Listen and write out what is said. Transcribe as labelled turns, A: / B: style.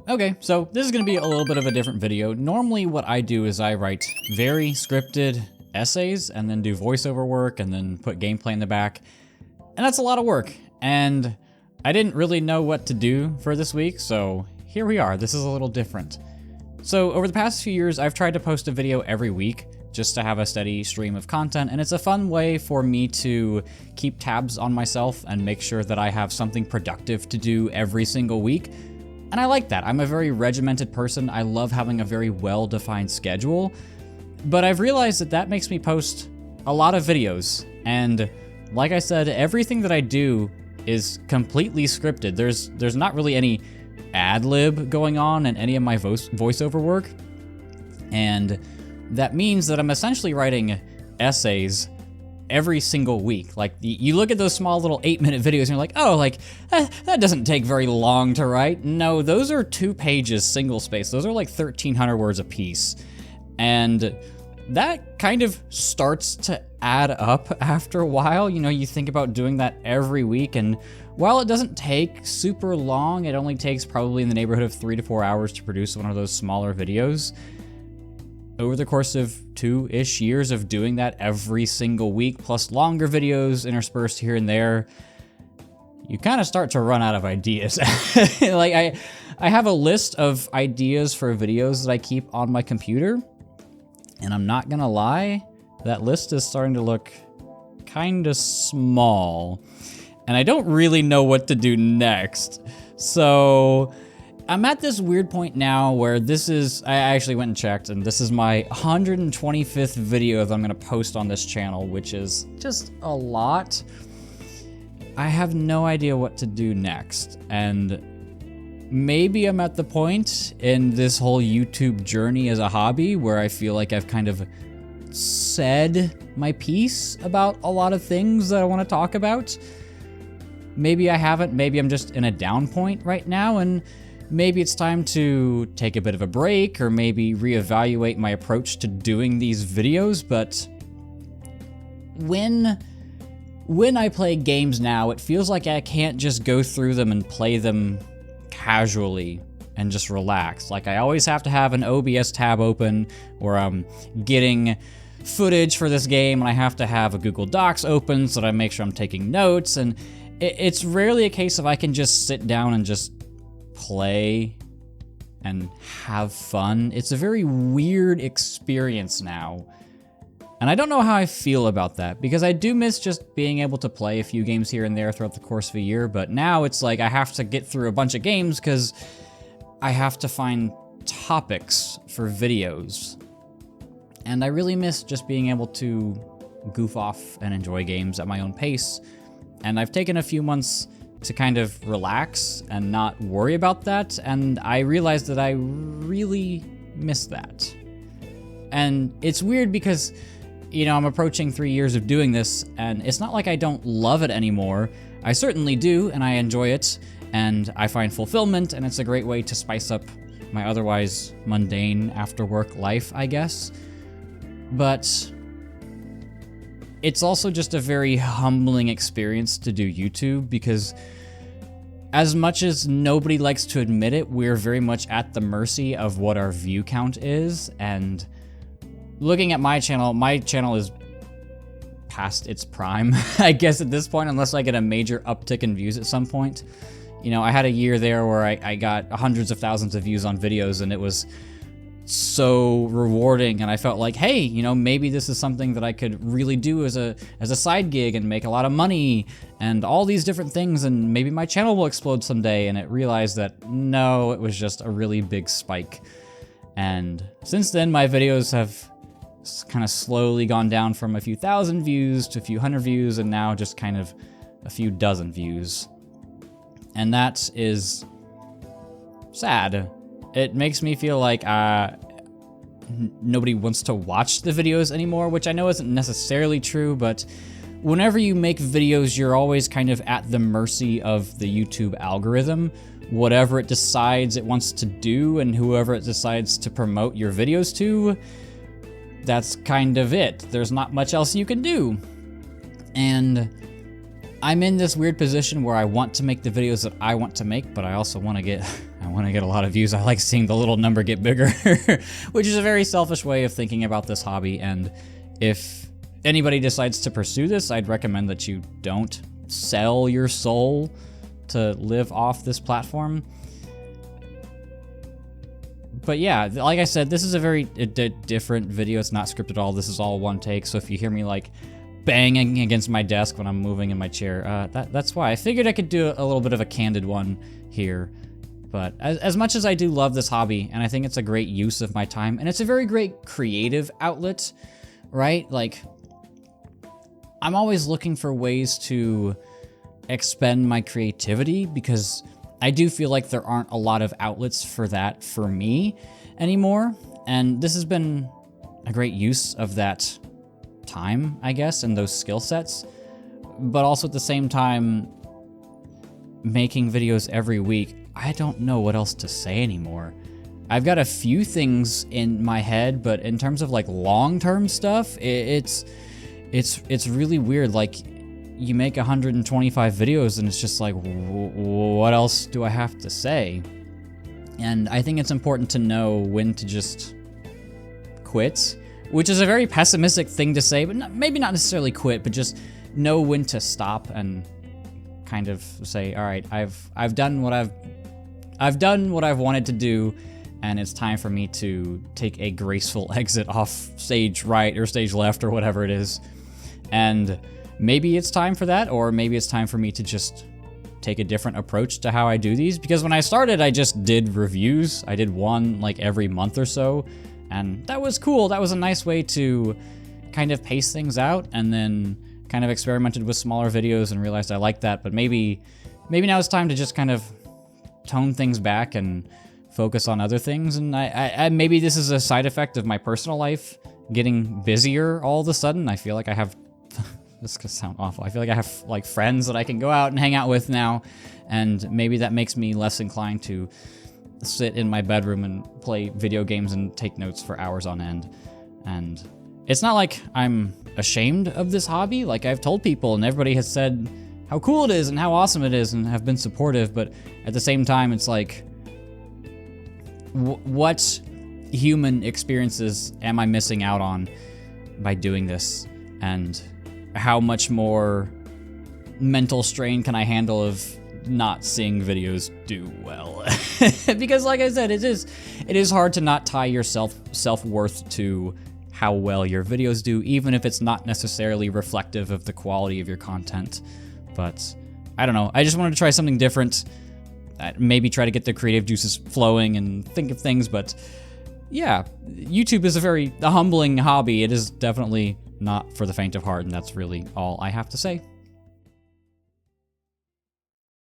A: Okay, so this is gonna be a little bit of a different video. Normally what I do is I write very scripted essays and then do voiceover work and then put gameplay in the back. And that's a lot of work. And I didn't really know what to do for this week, so here we are. This is a little different. So over the past few years, I've tried to post a video every week just to have a steady stream of content, and it's a fun way for me to keep tabs on myself and make sure that I have something productive to do every single week. And I like that. I'm a very regimented person. I love having a very well-defined schedule, but I've realized that that makes me post a lot of videos. And like I said, everything that I do is completely scripted. There's not really any ad lib going on in any of my voiceover work. And that means that I'm essentially writing essays every single week. Like, you look at those small little 8-minute videos and you're like, oh, like, that doesn't take very long to write. No, those are 2 pages, single space. Those are like 1,300 words a piece. And that kind of starts to add up after a while. You know, you think about doing that every week, and while it doesn't take super long, it only takes probably in the neighborhood of 3 to 4 hours to produce one of those smaller videos. Over the course of 2-ish years of doing that every single week, plus longer videos interspersed here and there, you kind of start to run out of ideas. Like, I have a list of ideas for videos that I keep on my computer, and I'm not gonna lie, that list is starting to look kind of small, and I don't really know what to do next. So I'm at this weird point now where I actually went and checked, and this is my 125th video that I'm gonna post on this channel, which is just a lot. I have no idea what to do next, and maybe I'm at the point in this whole YouTube journey as a hobby where I feel like I've kind of said my piece about a lot of things that I want to talk about. Maybe I haven't, maybe I'm just in a down point right now, and maybe it's time to take a bit of a break, or maybe reevaluate my approach to doing these videos. But when I play games now, it feels like I can't just go through them and play them casually and just relax. Like, I always have to have an OBS tab open where I'm getting footage for this game, and I have to have a Google Docs open so that I make sure I'm taking notes, and it's rarely a case of I can just sit down and just play and have fun. It's a very weird experience now, and I don't know how I feel about that, because I do miss just being able to play a few games here and there throughout the course of a year, but now it's like I have to get through a bunch of games because I have to find topics for videos, and I really miss just being able to goof off and enjoy games at my own pace. And I've taken a few months to kind of relax and not worry about that, and I realized that I really miss that. And it's weird because, you know, I'm approaching 3 years of doing this, and it's not like I don't love it anymore. I certainly do, and I enjoy it, and I find fulfillment, and it's a great way to spice up my otherwise mundane after-work life, I guess. But it's also just a very humbling experience to do YouTube, because as much as nobody likes to admit it, we're very much at the mercy of what our view count is. And looking at my channel is past its prime, I guess, at this point, unless I get a major uptick in views at some point. You know, I had a year there where I got hundreds of thousands of views on videos, and it was so rewarding, and I felt like, hey, you know, maybe this is something that I could really do as a side gig and make a lot of money and all these different things, and maybe my channel will explode someday. And it realized that no, it was just a really big spike. And since then, my videos have kind of slowly gone down from a few thousand views to a few hundred views, and now just kind of a few dozen views. And that is sad. It makes me feel like nobody wants to watch the videos anymore, which I know isn't necessarily true, but whenever you make videos, you're always kind of at the mercy of the YouTube algorithm. Whatever it decides it wants to do, and whoever it decides to promote your videos to, that's kind of it. There's not much else you can do. And I'm in this weird position where I want to make the videos that I want to make, but I also want to get I want to get a lot of views. I like seeing the little number get bigger, which is a very selfish way of thinking about this hobby. And if anybody decides to pursue this, I'd recommend that you don't sell your soul to live off this platform. But yeah, like I said, this is a very different video. It's not scripted at all. This is all one take. So if you hear me like banging against my desk when I'm moving in my chair, that's why. I figured I could do a little bit of a candid one here. But as much as I do love this hobby, and I think it's a great use of my time, and it's a very great creative outlet, right? Like, I'm always looking for ways to expend my creativity, because I do feel like there aren't a lot of outlets for that for me anymore. And this has been a great use of that time, I guess, and those skill sets. But also at the same time, making videos every week, I don't know what else to say anymore. I've got a few things in my head, but in terms of like long-term stuff, it's really weird. Like, you make 125 videos and it's just like, what else do I have to say? And I think it's important to know when to just quit, which is a very pessimistic thing to say, but maybe not necessarily quit, but just know when to stop and kind of say, all right, I've done what I've wanted to do, and it's time for me to take a graceful exit off stage right or stage left or whatever it is. And maybe it's time for that, or maybe it's time for me to just take a different approach to how I do these. Because when I started, I just did reviews. I did one like every month or so, and that was cool. That was a nice way to kind of pace things out, and then kind of experimented with smaller videos and realized I liked that. But maybe now it's time to just kind of tone things back and focus on other things. And I maybe this is a side effect of my personal life getting busier all of a sudden. I feel like I have this could sound awful. I feel like I have like friends that I can go out and hang out with now, and maybe that makes me less inclined to sit in my bedroom and play video games and take notes for hours on end. And it's not like I'm ashamed of this hobby. Like, I've told people and everybody has said how cool it is and how awesome it is and have been supportive, but at the same time, it's like, what human experiences am I missing out on by doing this? And how much more mental strain can I handle of not seeing videos do well? Because like I said, it is hard to not tie your self-worth to how well your videos do, even if it's not necessarily reflective of the quality of your content. But I don't know, I just wanted to try something different, maybe try to get the creative juices flowing and think of things. But yeah, YouTube is a humbling hobby. It is definitely not for the faint of heart, and that's really all I have to say.